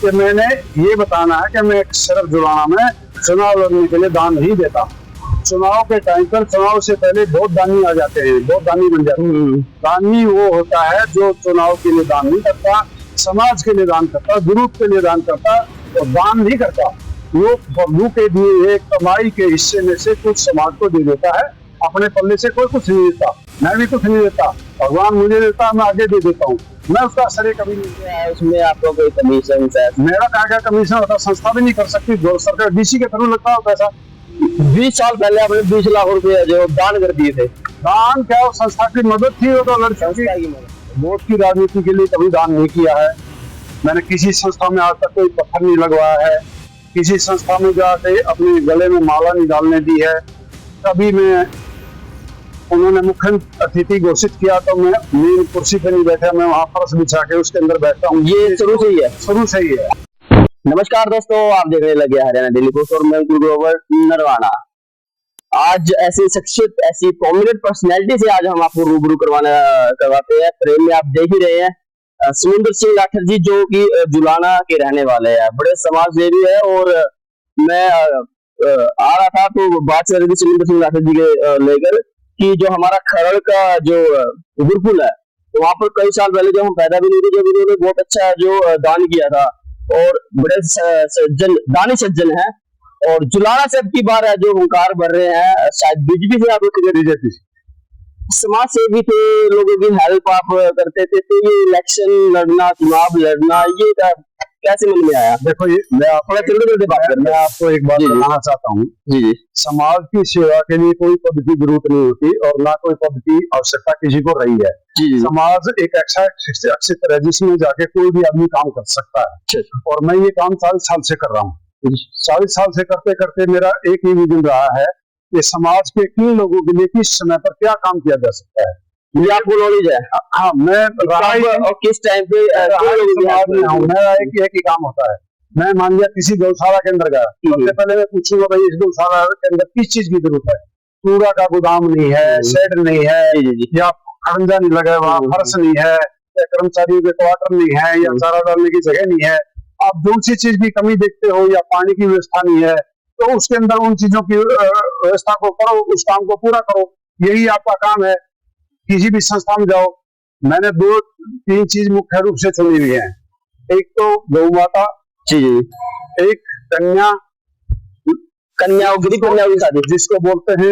कि मैंने ये बताना है कि मैं सिर्फ जुलाना में चुनाव लड़ने के लिए दान नहीं देता। चुनाव के टाइम पर, चुनाव से पहले बहुत दानी आ जाते हैं, बहुत दानी बन जाते हैं। दानी वो होता है जो चुनाव के लिए दान नहीं करता, समाज के लिए दान करता, ग्रुप के लिए दान करता और दान नहीं करता। वो बबलू के दिए हुए कमाई के हिस्से में से कुछ समाज को दे देता है, अपने पल्ले से कोई कुछ नहीं देता। मैं भी कुछ नहीं देता, भगवान मुझे देता, मैं आगे दे देता हूँ, मैं उसका असर कभी नहीं किया है। उसमें आपको कोई कमीशन? मेरा क्या कमीशन होता, संस्था भी नहीं कर सकती, जो सरकार डीसी के थ्रू लगता हो पैसा। 20 साल पहले आपने 20 लाख रुपए जो दान कर दिए थे। दान क्या, वो संस्था की मदद थी, वो तो लड़कियों की वोट की राजनीति के लिए कभी दान नहीं किया है मैंने। किसी संस्था में आज तक कोई पत्थर नहीं लगवाया है, किसी संस्था में जाके अपने गले में माला नहीं डालने दी है कभी। मैं उन्होंने मुख्य अतिथि घोषित किया तो मैं मेन कुर्सी पे नहीं बैठा, मैं वहां फर्श बिछा के उसके अंदर बैठता हूँ। ये शुरू से ही है? शुरू से ही है। नमस्कार दोस्तों, आप देखने लगे हरियाणा डेली पोस्ट और मैं गुरुवर नरवाना। आज ऐसी शख्सियत, ऐसी प्रोमिनेंट पर्सनैलिटी से आज हम आपको रूबरू करवाते हैं। फ्रेम में आप देख ही रहे हैं समुंदर सिंह लाठर जी, जो कि जुलाना के रहने वाले हैं, बड़े समाजसेवी है। और मैं आ रहा था तो बात कर रही थी समुंदर सिंह लाठर जी के लेकर कि जो हमारा खरड़ का जो गुरुकुल है, तो वहां पर कई साल पहले जब हम पैदा भी नहीं थे, जब उन्होंने बहुत अच्छा जो दान किया था और बड़े सज्जन, दानी सज्जन है। और जुलाना से अब की बार है जो हुंकार भर रहे हैं, शायद बीजेपी से, आप बीजेपी समाज सेवी थे, लोगों की हेल्प आप करते थे, तो ये इलेक्शन लड़ना, चुनाव लड़ना, ये कैसे मन में आया? देखो, ये मैं आपको एक बात बताना चाहता हूँ जी। समाज की सेवा के लिए कोई पद की जरूरत नहीं होती और ना कोई पद की आवश्यकता किसी को रही है जी। समाज एक ऐसा क्षेत्र है जिसमें जाके कोई भी आदमी काम कर सकता है और मैं ये काम 40 साल से कर रहा हूँ। 40 साल से करते करते मेरा एक ही विजन रहा है कि समाज के किन लोगों के लिए किस समय पर क्या काम किया जा सकता है। ये आपको नॉलेज है? हाँ, मैं और किस टाइम पे समाज में हूँ। मेरा एक ही काम होता है। मैं मान लिया किसी गौशाला के अंदर गया, सबसे पहले मैं पूछूंगा भाई इस गौशाला के अंदर किस चीज की जरूरत है। कूड़ा का गोदाम नहीं है, शेड नहीं है, या खरंजा नहीं लगा, वहाँ फर्श नहीं है, या कर्मचारियों के क्वार्टर नहीं है, या चारा डालने की जगह नहीं है। आप जो सी चीज की कमी देखते हो या पानी की व्यवस्था नहीं है, तो उसके अंदर उन चीजों की व्यवस्था को करो, उस काम को पूरा करो। यही आपका काम है। किसी भी संस्था में जाओ, मैंने 2-3 चीज मुख्य रूप से चुनी हुई है। एक तो गौ माता जी, एक कन्या जिसको बोलते हैं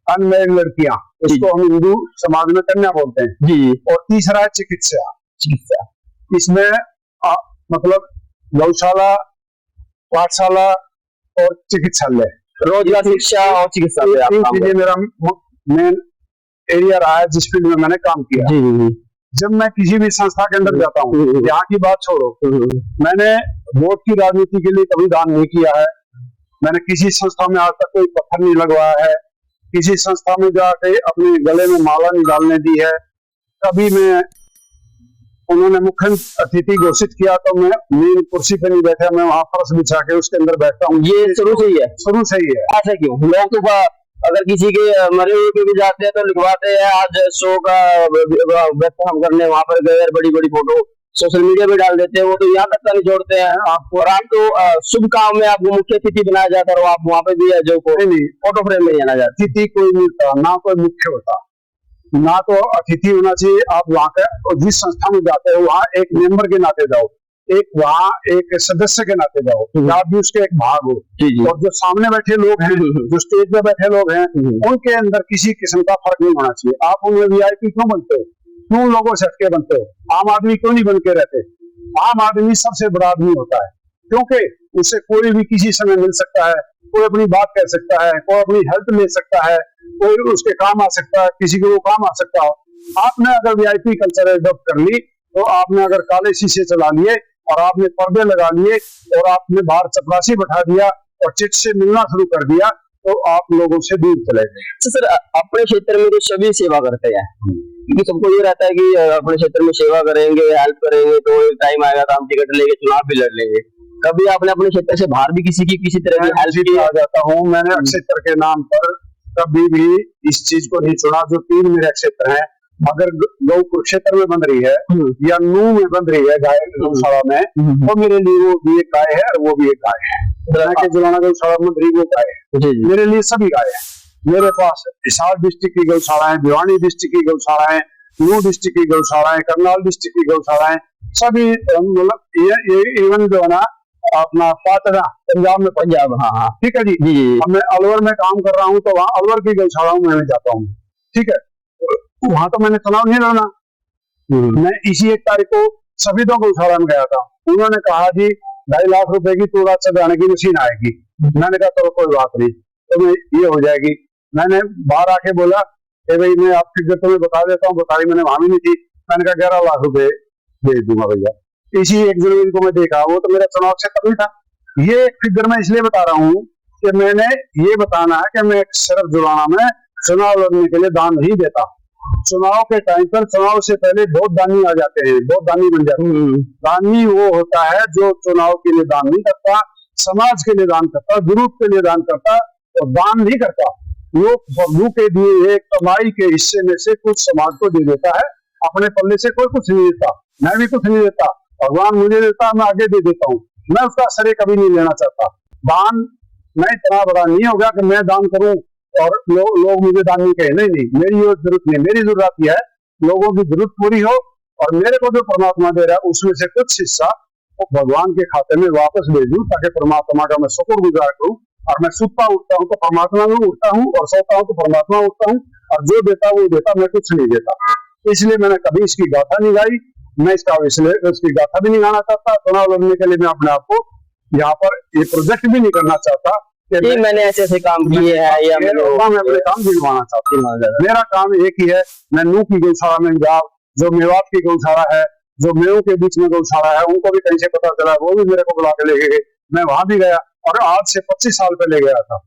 अनमैरिड लड़कियां, उसको हम हिंदू समाज में कन्या बोलते हैं जी। और तीसरा है चिकित्सा। इसमें मतलब गौशाला, पाठशाला और चिकित्सालय, रोजगार, शिक्षा और चिकित्सा, तीन चीजें मेरा मेन एरिया रहा है जिस फील्ड में मैंने काम किया जी। जब मैं किसी भी संस्था के अंदर जाता हूँ, यहाँ की बात छोड़ो, मैंने वोट की राजनीति के लिए कभी दान नहीं किया है। मैंने किसी संस्था में आज तक कोई पत्थर नहीं लगवाया है, किसी संस्था में जाके अपने गले में माला नहीं डालने दी है कभी। मैं उन्होंने मुख्य अतिथि घोषित किया तो मैं मेन कुर्सी पे नहीं बैठा, मैं वहां फर्श बिछा के उसके अंदर बैठता हूँ। ये शुरू से ही है? शुरू से ही है। ऐसा क्यों? लोग तो अगर किसी के मरे हुए पे भी जाते हैं तो लिखवाते हैं आज 100 का हम करने वहां पर गए, बड़ी बड़ी फोटो सोशल मीडिया पे डाल देते हैं, वो तो यहाँ तक का नहीं जोड़ते हैं आपको। और आप तो शुभ काम में आपको मुख्य अतिथि बनाया जाता है और आप वहां पे भी है जो फोटो फ्रेम में जाना जाता है। अतिथि कोई नहीं होता, ना कोई मुख्य होता, ना तो अतिथि होना चाहिए। आप वहाँ का जिस संस्था में जाते हो वहाँ एक मेंबर के नाते जाओ, एक वहाँ एक सदस्य के नाते जाओ, आप भी उसके एक भाग हो। और जो सामने बैठे लोग हैं, जो स्टेज पे बैठे लोग हैं, उनके अंदर किसी किस्म का फर्क नहीं होना चाहिए। आप उनमें वीआईपी क्यों बनते हो, क्यों लोगों से हटके बनते हो? आम आदमी क्यों नहीं बन के रहते? आम आदमी सबसे बड़ा आदमी होता है, क्योंकि उससे कोई भी किसी समय मिल सकता है, कोई अपनी बात कह सकता है, कोई अपनी हेल्प ले सकता है, कोई उसके काम आ सकता है, किसी को वो काम आ सकता हो। आपने अगर वीआईपी कल्चर एडॉप्ट कर ली, तो आपने अगर काले शीशे चला लिए और आपने पर्दे लगा लिए और आपने बाहर चपरासी बैठा दिया और चिट से मिलना शुरू कर दिया, तो आप लोगों से दूर चले गए। सर, अपने क्षेत्र में तो सभी सेवा करते हैं, क्योंकि सबको ये रहता है कि अपने क्षेत्र में सेवा करेंगे, हेल्प करेंगे, तो एक टाइम आएगा तो हम टिकट लेके चुनाव भी लड़ लेंगे। कभी आपने अपने क्षेत्र से बाहर भी किसी की किसी तरह की हेल्प की? आ जाता हूँ, मैंने क्षेत्र के नाम पर कभी भी इस चीज को नहीं सुना। जो 3 मेरे क्षेत्र हैं अगर गौ कुरुक्षेत्र में बन रही है या नूह में बन रही है गाय गौशाला में, तो मेरे लिए वो भी एक गाय है और वो भी एक गाय है। के जुलाना गौशाला में बन रही वो गाय है, मेरे लिए सभी गाय है। मेरे पास हिसार डिस्ट्रिक्ट की गौशाला है, भिवानी डिस्ट्रिक्ट की गौशाला है, नूह डिस्ट्रिक्ट की गौशाला है, करनाल डिस्ट्रिक्ट की गौशाला है, सभी मतलब ये इवन जो है ना अपना पाटना पंजाब में, पंजाब, हाँ हाँ ठीक है जी। अब मैं अलवर में काम कर रहा हूँ तो वहाँ अलवर की गौशालाओं में मैं जाता हूँ, ठीक है। वहां तो मैंने चुनाव नहीं लड़ना। मैं इसी 1 तारीख को सभी दो गौशाला में गया था, उन्होंने कहा जी 2.5 लाख रुपए की तूड़ा चढ़ाने की मशीन आएगी। मैंने कहा चलो कोई बात नहीं, तो ये हो जाएगी। मैंने बाहर आके बोला कि भाई मैं आपकी फिगर तुम्हें बता देता हूँ, बताई मैंने वहां भी नहीं थी। मैंने कहा 11 लाख रुपए भेज दूंगा भैया। इसी 1 जनवरी को मैं देखा, वो तो मेरा चुनाव क्षेत्र नहीं था। ये एक फिगर मैं इसलिए बता रहा हूँ कि मैंने ये बताना है कि मैं सिर्फ जुलाना में चुनाव लड़ने के लिए दान नहीं देता। चुनाव के टाइम पर, चुनाव से पहले बहुत दानी आ जाते हैं, बहुत दानी बन जाते हैं। दानी वो होता है जो चुनाव के लिए दान नहीं करता, समाज के लिए दान करता, जरूरत के लिए दान करता और दान नहीं करता। वो प्रभु के दिए कमाई के हिस्से में से कुछ समाज को दे देता है, अपने पल्ले से कोई कुछ नहीं देता। मैं भी कुछ नहीं देता, भगवान मुझे देता, मैं आगे दे देता हूँ। मैं उसका श्रेय कभी नहीं लेना चाहता। दान मैं इतना बड़ा नहीं होगा कि मैं दान करूं और लोग मुझे दान नहीं कहे। नहीं, मेरी वो जरूरत नहीं। मेरी जरूरत यह है लोगों की जरूरत पूरी हो और मेरे को जो परमात्मा दे रहा है उसमें से कुछ हिस्सा वो भगवान के खाते में वापस भेजूं, ताकि परमात्मा का मैं शुक्रगुजार करूं। और मैं सुता उठता हूँ तो परमात्मा में उठता हूँ, और सोता हूँ तो परमात्मा उठता हूँ, और जो देता वो देता, मैं कुछ नहीं देता। इसलिए मैंने कभी इसकी गाथा नहीं गाई, मैं इसकी गाथा भी नहीं गाना चाहता। चुनाव लड़ने के लिए मैं अपने आप को यहाँ पर ये प्रोजेक्ट भी नहीं करना चाहता कि मैंने ऐसे काम किए हैं या मैं अपने काम गिनवाना चाहता हूँ। मेरा काम एक ही है, मैं नूह की गौशाला में जाऊं, जो मेवात की गौशाला है, जो मेयों के बीच में गौशाला है, उनको भी कहीं से पता चला, वो भी मेरे को बुला के ले गए। मैं वहां भी गया और आज से 25 साल पहले गया था,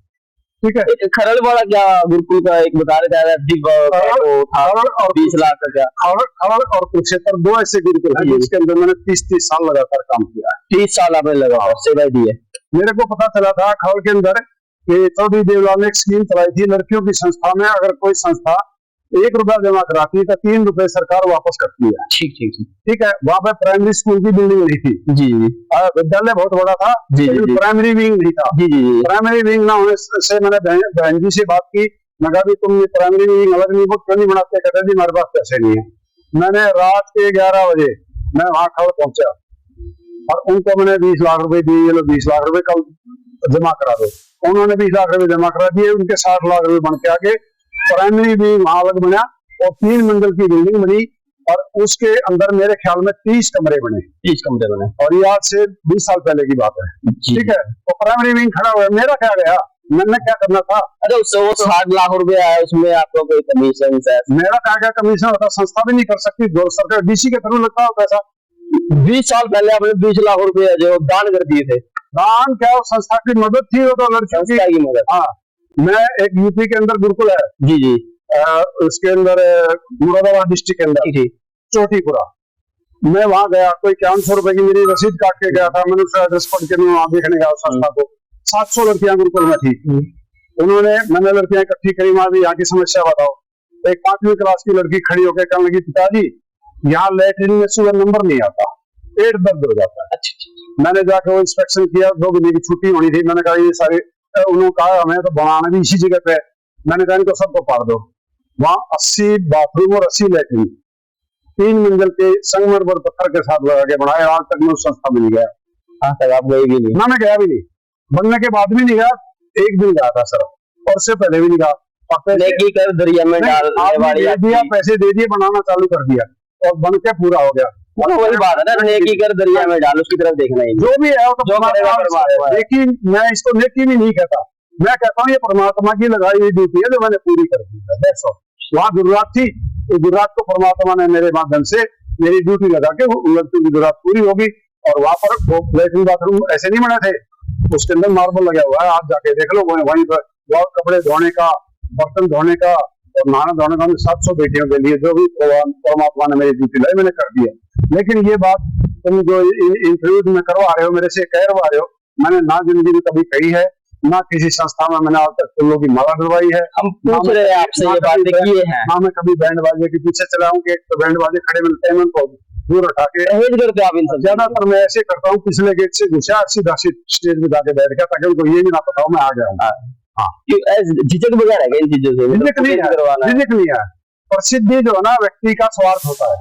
ठीक है। खरड़ वाला क्या गुरुकुल का एक बता रहे थे 20 लाख का, क्या खरड़ और कुरुक्षेत्र 2 ऐसे गुरुकुल है जिसके अंदर मैंने 30 साल लगातार काम किया है। 30 साल आपने लगातार सेवा दी है। मेरे को पता चला था खरड़ के अंदर कि चौधरी देवलाल ने एक स्कीम चलाई थी, लड़कियों की संस्था में अगर कोई संस्था 1 रुपया जमा कराती है तो 3 रुपए सरकार वापस करती है। ठीक है। वहां पे प्राइमरी स्कूल की बिल्डिंग नहीं थी जी, विद्यालय बहुत बड़ा था जी, प्राइमरी विंग नहीं था जी। प्राइमरी विंग ना होने से मैंने बहन जी से बात की, मैं कहा तुम प्राइमरी विंग अलग नहीं क्यों नहीं बनाते? कहते जी हमारे पास पैसे नहीं है। मैंने रात के 11 बजे मैं वहां खबर पहुंचा और उनको मैंने 20 लाख रुपए दिए, ये लोग 20 लाख रुपए कल जमा करा दो। उन्होंने 20 लाख रुपए जमा करा दिए, उनके 60 लाख रुपए बन के आगे प्राइमरी भी वहां अलग बना और 3 मंजिल की बिल्डिंग बनी और उसके अंदर मेरे ख्याल में 30 कमरे बने। और ये आज से 20 साल पहले की बात है, ठीक है। तो प्राइमरी विंग खड़ा हुआ, मेरा क्या गया, मैंने क्या करना था? अरे उससे वो 60 लाख रुपए आया, उसमें आपको कोई कमीशन? मेरा क्या कमीशन होता? संस्था भी नहीं कर सकती, सरकार डीसी के थ्रू लगता हो पैसा। 20 साल पहले आपने 20 लाख रुपए जो दान कर दिए थे। दान क्या, संस्था की मदद थी, वो तो लड़कियों की मदद। हाँ, मैं एक यूपी के अंदर गुरुकुल है जी, उसके अंदर मुरादाबाद डिस्ट्रिक्ट के अंदर चोटीपुरा, मैं वहां गया, कोई 500 रुपए की मेरी रसीद काट के गया था। मैंने उसका एड्रेस पढ़ के वहां देखने गया संस्था को। 700 लड़कियां गुरुकुल में थी। मैंने लड़कियां इकट्ठी करी, वहां भी यहाँ की समस्या बताओ। एक 5वीं क्लास की लड़की खड़ी होकर कहने लगी, पिताजी यहाँ लैट्रिन में सुबह नंबर नहीं आता, पेट दर्द हो जाता है। मैंने जाकर वो इंस्पेक्शन किया, 2 महीने की छुट्टी होनी थी। मैंने कहा ये सारे, उन्होंने कहा हमें तो बनाना भी इसी जगह पे। मैंने कहा इनको सबको पाड़ दो। वहां 80 बाथरूम और 80 लैट्रिन 3 मंजिल के संगमरमर पत्थर के साथ लगा के बनाए। आज तक मैं उस संस्था में नहीं गया। आज तक आप गए भी नहीं? ना, मैं गया भी नहीं, बनने के बाद भी नहीं गया। एक दिन गया था सर, और उससे पहले भी नहीं गया। नेकी कर दरिया में डालने वाली दिया, पैसे दे दिए, बनाना चालू कर दिया और बन के पूरा हो गया। वही बात है ना, नेकी कर दरिया में डाल, उसकी तरफ देखना ही। जो भी है वो तो, लेकिन मैं इसको नेकी भी नहीं कहता। मैं कहता हूँ ये परमात्मा की लगाई हुई ड्यूटी है जो मैंने पूरी कर दी है। वहां जरूरत थी, तो जरूरत को परमात्मा ने मेरे माध्यम से मेरी ड्यूटी लगा के लड़कियों की जरूरत पूरी होगी। और वहां पर लैट्रिन बाथरूम ऐसे नहीं बने थे, उसके अंदर मार्बल लगा हुआ है, आप जाके देख लो। वहीं पर कपड़े धोने का, बर्तन धोने का और नहाना धोने का 700 बेटियों के लिए जो भी परमात्मा ने मेरी ड्यूटी लाई, मैंने कर दिया। लेकिन ये बात तुम जो इंटरव्यू में करवा रहे हो, मेरे से कहवा रहे हो, मैंने ना जिंदगी में कभी कही है, ना किसी संस्था में मैंने आज तक फूलों की माला डलवाई है। हम पूछ रहे हैं आपसे, ये बातें किए हैं ना मैं कभी बैंड बाजे के पीछे चला हूँ कि तो बैंड बाजे खड़े मिलते हैं, मैं उनको दूर हटा के परहेज करते हैं आप इन सब? ज्यादातर मैं ऐसे करता हूँ, पिछले गेट से घुसा सीधा स्टेज पे जाके बैठ गया, ताकि उनको ये भी ना पता हो मैं आ गया हूँ। झिझक वगैरह है इन चीजों से? झिझक नहीं है, झिझक नहीं है। प्रसिद्धि जो है ना व्यक्ति का स्वार्थ होता है,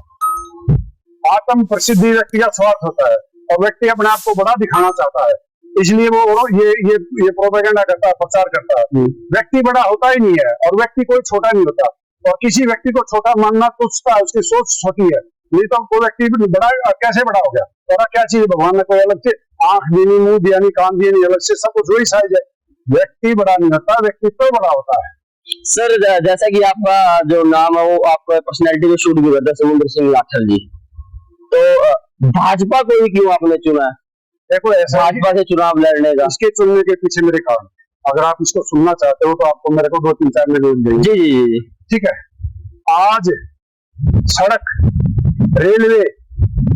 आत्म प्रसिद्धि व्यक्ति का स्वार्थ होता है, और व्यक्ति अपने आप को बड़ा दिखाना चाहता है, इसलिए वो ये प्रोपेगेंडा करता है, प्रचार करता है। व्यक्ति बड़ा होता ही नहीं है, और व्यक्ति कोई छोटा नहीं होता, और किसी व्यक्ति को छोटा मानना तुच्छता है, उसकी सोच छोटी है। नहीं तो कोई व्यक्ति बड़ा कैसे बड़ा हो गया, और क्या चीज भगवान ने कोई अलग से आंख दी नहीं, मुंह दिया नहीं, कान दिए नहीं, अलग से सब कुछ वही साइज है। व्यक्ति बड़ा नहीं होता, व्यक्तित्व बड़ा होता है। सर जैसा कि आपका जो नाम है वो आपका पर्सनैलिटी में शूट भी करता है, समुद्र सिंह लाठर जी, तो भाजपा को ही क्यों आपने चुना? देखो ऐसा भाजपा से चुनाव लड़ने का इसके चुनने के पीछे मेरे कारण, अगर आप इसको सुनना चाहते हो तो आपको मेरे को 2-3-4 मिनट देंगे। जी जी जी, ठीक है। आज सड़क, रेलवे,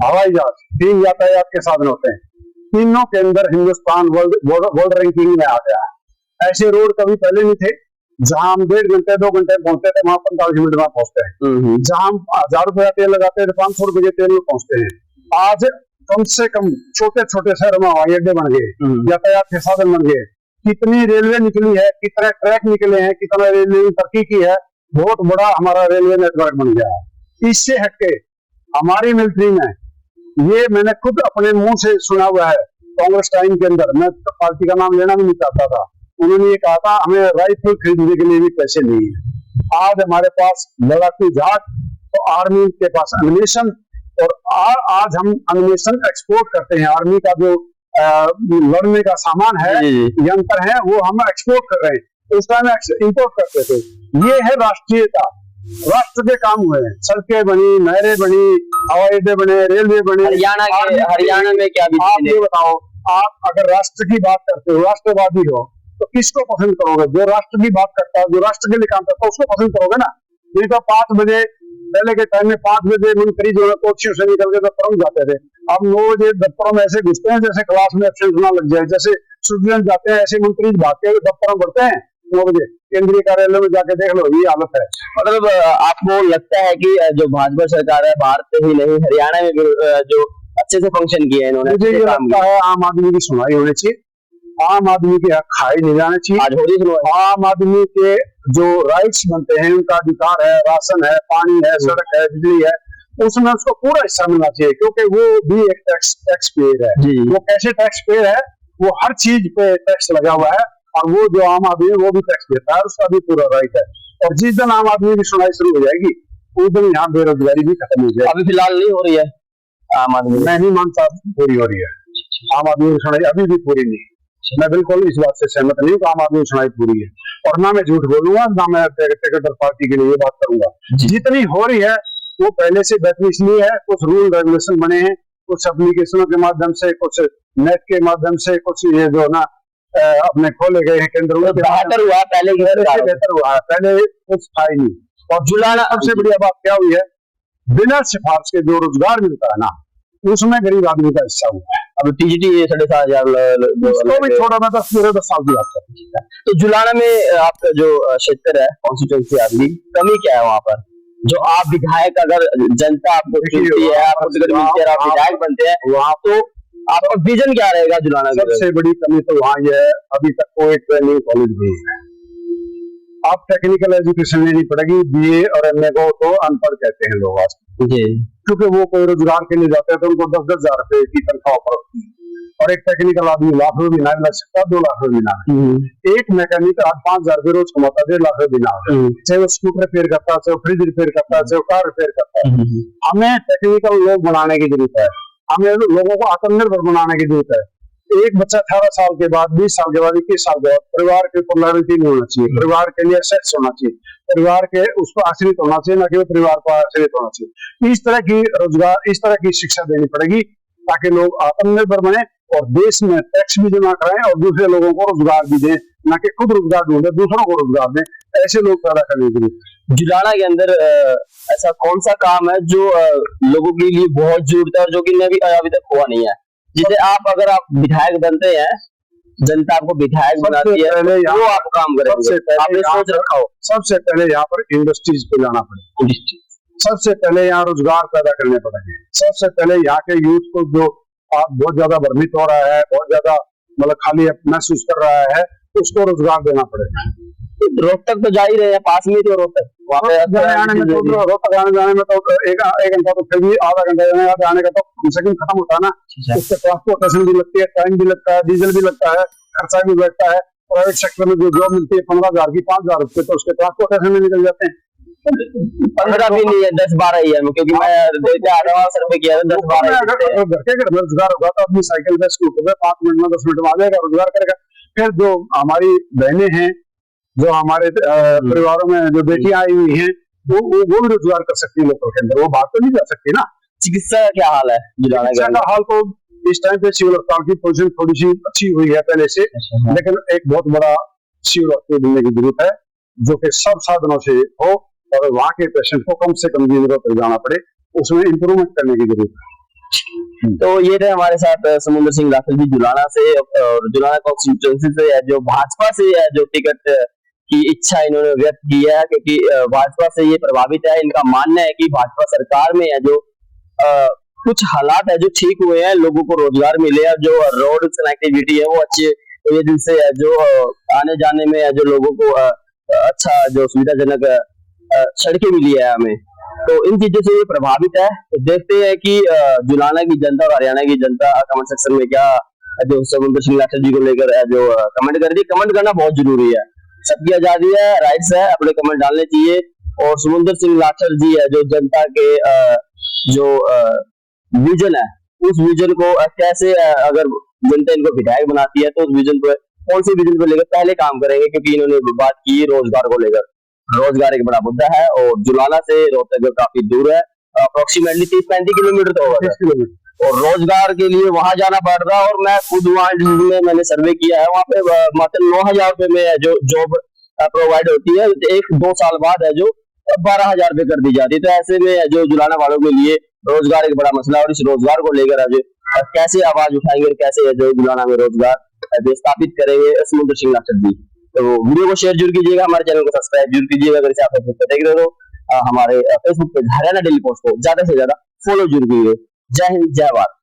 हवाई जहाज, 3 यातायात के साधन होते हैं, तीनों के अंदर हिंदुस्तान वर्ल्ड रैंकिंग में आ गया है। ऐसे रोड कभी पहले नहीं थे, जहां हम 1.5 घंटे 2 घंटे पहुंचते थे, वहां 45 मिनट में पहुंचते हैं। जहां हम 1000 रुपया तेल लगाते थे, 500 रुपये के तेल में पहुंचते हैं। आज कम से कम छोटे छोटे शहरों में हवाई अड्डे बन गए, यातायात के साधन बन गए, कितनी रेलवे निकली है, कितने ट्रैक निकले हैं, कितना रेलवे ने तरक्की की है, बहुत बड़ा हमारा रेलवे नेटवर्क बन गया है। इससे हटके हमारी मिलिट्री में, ये मैंने खुद अपने मुंह से सुना हुआ है, कांग्रेस टाइम के अंदर, मैं पार्टी का नाम लेना भी नहीं चाहता था, उन्होंने ये कहा था हमें राइफल खरीदने के लिए भी पैसे नहीं है। आज हमारे पास लड़ाकू जहाज, तो आर्मी के पास एमिनेशन, और आज हम एमिनेशन एक्सपोर्ट करते हैं। आर्मी का जो लड़ने का सामान है, यंत्र है, वो हम एक्सपोर्ट कर रहे हैं, उस टाइम इंपोर्ट करते थे। ये है राष्ट्रीयता, राष्ट्र के काम हुए हैं, सड़कें बनी, नहरें बनी, हवाई अड्डे बने, रेलवे बने। हरियाणा में क्या आप ये बताओ, आप अगर राष्ट्र की बात करते हो, राष्ट्रवादी हो, तो किसको पसंद करोगे? जो राष्ट्र की बात करता है, जो राष्ट्र के लिए काम करता है, उसको पसंद करोगे ना। नहीं तो 5 बजे पहले के टाइम में 5 बजे मंत्री जो है कोचियों से निकल के दफ्तरों में जाते थे, अब 9 बजे दफ्तरों में ऐसे घुसते हैं जैसे क्लास में एब्सेंट होना लग जाए, जैसे स्टूडेंट जाते हैं ऐसे मंत्री भागते हुए दफ्तरों में बढ़ते हैं 9 बजे। केंद्रीय कार्यालय में जाके देख लो, ये हालत है। मतलब आपको लगता है कि जो भाजपा सरकार है, भारत ही नहीं हरियाणा में भी जो अच्छे से फंक्शन किया है इन्होंने? मुझे ये लगता है आम आदमी की सुनवाई होनी चाहिए, आम आदमी के हक खाए नहीं जाने चाहिए। आज हो रही सुनवाई। आम आदमी के जो राइट्स बनते हैं, उनका अधिकार है, राशन है, पानी है, सड़क है, बिजली है, उसमें उसको पूरा हिस्सा मिलना चाहिए, क्योंकि वो भी एक टैक्स पेयर है। वो कैसे टैक्स पेयर है? वो हर चीज पे टैक्स लगा हुआ है, और वो जो आम आदमी है वो भी टैक्स देता है, उसका भी पूरा राइट है। और जिस दिन आम आदमी की सुनवाई शुरू हो जाएगी, उस दिन यहाँ बेरोजगारी भी खत्म हो जाएगी। अभी फिलहाल नहीं हो रही है आम आदमी? मैं नहीं मानता पूरी हो रही है आम आदमी की सुनवाई, अभी भी पूरी नहीं। मैं बिल्कुल इस बात से सहमत नहीं हूँ कि आम आदमी की सुनवाई पूरी है, और ना मैं झूठ बोलूंगा, ना मैं टिकटर पार्टी के लिए ये बात करूंगा। जितनी हो रही है वो पहले से बेहतर इसलिए है, कुछ रूल रेगुलेशन बने हैं, कुछ एप्लीकेशनों के माध्यम से, कुछ नेट के माध्यम से, कुछ ये जो ना अपने खोले गए हैं केंद्र, बेहतर हुआ, पहले बेहतर हुआ है, पहले कुछ था ही नहीं। और जुलाना सबसे बढ़िया बात क्या हुई है, बिना सिफारिश के जो रोजगार मिलता है ना, उसमें गरीब आदमी का हिस्सा हुआ है। अब टीजीटी 5,500 उसको भी छोड़ा, मैं 10 साल की बात करता। तो जुलाना में आपका जो क्षेत्र है, कॉन्स्टिट्यूंसी आपकी, कमी क्या है वहाँ पर, जो आप विधायक, अगर जनता आपको चुनती है, आपको टिकट मिलती है, आप विधायक बनते हैं वहाँ, तो आपका विजन क्या रहेगा जुलाना? सबसे बड़ी कमी तो वहाँ ये है, अभी तक कोई ट्रेनिंग कॉलेज नहीं है। आप टेक्निकल एजुकेशन लेनी पड़ेगी, बीए और एमए को तो अनपढ़ कहते हैं लोग आज, क्योंकि वो कोई रोजगार के लिए जाते हैं तो उनको 10-10 हजार रुपए की तनख्वाह होती है, और एक टेक्निकल आदमी लाख रुपए बिना लग सकता, 2 लाख रुपए बिना। एक मैकेनिक 8-5 हजार रोज कमाता, 1.5 लाख रुपए बिना, चाहे वो स्कूटर रिपेयर करता है, चाहे वो फ्रिज रिपेयर करता है, चाहे वो कार रिपेयर करता है। हमें टेक्निकल लोग बनाने की जरूरत है, हमें लोगों को आत्मनिर्भर बनाने की जरूरत है। एक बच्चा 18 साल के बाद, 20 साल के बाद, 21 साल के बाद परिवार के ऊपर लॉयल्टी नहीं होना चाहिए, परिवार के लिए सेक्स होना चाहिए, परिवार के उस पर आश्रित होना चाहिए, ना कि परिवार पर आश्रित होना चाहिए। इस तरह की रोजगार, इस तरह की शिक्षा देनी पड़ेगी, ताकि लोग आत्मनिर्भर बने और देश में टैक्स भी जमा कराएं और दूसरे लोगों को रोजगार भी दें, ना कि खुद रोजगार ढूंढे दूसरों को रोजगार दें। ऐसे लोग पैदा करने के लिए जुलाना के अंदर ऐसा कौन सा काम है जो लोगों के लिए बहुत जरूरत है और जो कि अभी तक हुआ नहीं है, जिसे आप, अगर आप विधायक बनते हैं जनता आपको विधायक सबसे बनाती है, पहले यहाँ वो आप काम करेंगे, सबसे पहले आपने यहाँ सोच रखा हो। सबसे पहले यहाँ पर इंडस्ट्रीज पे जाना पड़ेगा, सबसे पहले यहाँ रोजगार पैदा करने पड़ेंगे, सबसे पहले यहाँ के यूथ को जो बहुत ज्यादा भ्रमित हो रहा है, बहुत ज्यादा मतलब खाली महसूस कर रहा है, उसको रोजगार देना पड़ेगा। रोहतक तो जा ही रहे हैं, पास में तो रोहतक, वहाँ पे रोहतक आने जाने में तो एक घंटा तो फिर भी, आधा घंटा आने का तो कम से कम खत्म होता है ना। उससे ट्रांसपोर्टेशन भी लगती है, टाइम भी लगता है, डीजल भी लगता है, खर्चा भी बैठता है। प्राइवेट सेक्टर में जो जॉब मिलती है 15,000 की 5,000 रुपए, तो उसके ट्रांसपोर्टेशन में निकल जाते हैं। 15 भी नहीं है, 10-12 ही है, क्योंकि मैं एडवांस रुपए किया था, 10-12 घर के घर में रोजगार होगा तो अपनी साइकिल पे स्कूटर पे 5 मिनट में 10 मिनट में आ जाएगा, रोजगार करेगा। फिर जो हमारी बहनें हैं, जो हमारे परिवारों में जो बेटियां आई हुई हैं, वो भी रोजगार कर सकती है लोकल के अंदर, वो बाहर तो नहीं जा सकती ना। चिकित्सा का क्या हाल है? चिकित्सा का हाल तो इस टाइम पे सिविल अस्पताल की पोजीशन थोड़ी सी अच्छी हुई है पहले से, लेकिन एक बहुत बड़ा सिविल अस्पताल बनने की जरूरत है, जो कि सब साधनों से हो और वहाँ के पेशेंट को कम से कम दूर तक जाना पड़े, उसमें इम्प्रूवमेंट करने की जरूरत है। तो ये थे हमारे साथ समुद्र सिंह राठौर जी जुलाना से, और जुलाना कॉन्स्टिट्यूएंसी से जो भाजपा से जो टिकट की इच्छा इन्होंने व्यक्त की है, क्योंकि भाजपा से ये प्रभावित है। इनका मानना है कि भाजपा सरकार में है जो कुछ हालात है जो ठीक हुए हैं, लोगों को रोजगार मिले हैं, जो रोड कनेक्टिविटी है वो अच्छे ये दिन से है, जो आने जाने में है जो लोगों को अच्छा जो सुविधाजनक सड़कें मिली है हमें, तो इन चीजों से ये प्रभावित है। तो देखते हैं कि जुलाना की जनता और हरियाणा की जनता कमेंट सेक्शन में क्या जो समुद्र सिंह राठौर जी को लेकर जो कमेंट कर दी। कमेंट करना बहुत जरूरी है, सबकी आजादी है, राइट्स है, अपने कमेंट डालने चाहिए। और समुद्र सिंह राठौर जी है जो जनता के जो विजन है, उस विजन को कैसे अगर जनता इनको विधायक बनाती है तो उस विजन को, कौन से विजन को लेकर पहले काम करेंगे, क्योंकि इन्होंने बात की रोजगार को लेकर। रोजगार एक बड़ा मुद्दा है और जुलाना से रोहतक काफी दूर है, अप्रोक्सीमेटली 30-35 किलोमीटर तो होगा 30 किलोमीटर, और रोजगार के लिए वहां जाना पड़ रहा है। और मैं खुद वहां में मैंने सर्वे किया है, वहाँ पे मात्र 9,000 रुपए में जो जॉब प्रोवाइड होती है, 1-2 साल बाद है जो 12,000 रुपए कर दी जाती है। तो ऐसे में जो जुलाना वालों के लिए रोजगार एक बड़ा मसला है, और इस रोजगार को लेकर जो कैसे आवाज उठाएंगे और कैसे जो जुलाना में रोजगार जो स्थापित करेंगे समुद्र सिंह राठौर जी। तो वीडियो को शेयर जरूर कीजिएगा, हमारे चैनल को सब्सक्राइब जरूर कीजिएगा। अगर इसे आप फेसबुक पे देख रहे हो हमारे Facebook page Haryana daily post को ज्यादा से ज्यादा फॉलो जरूर कीजिए। जय हिंद, जय भारत।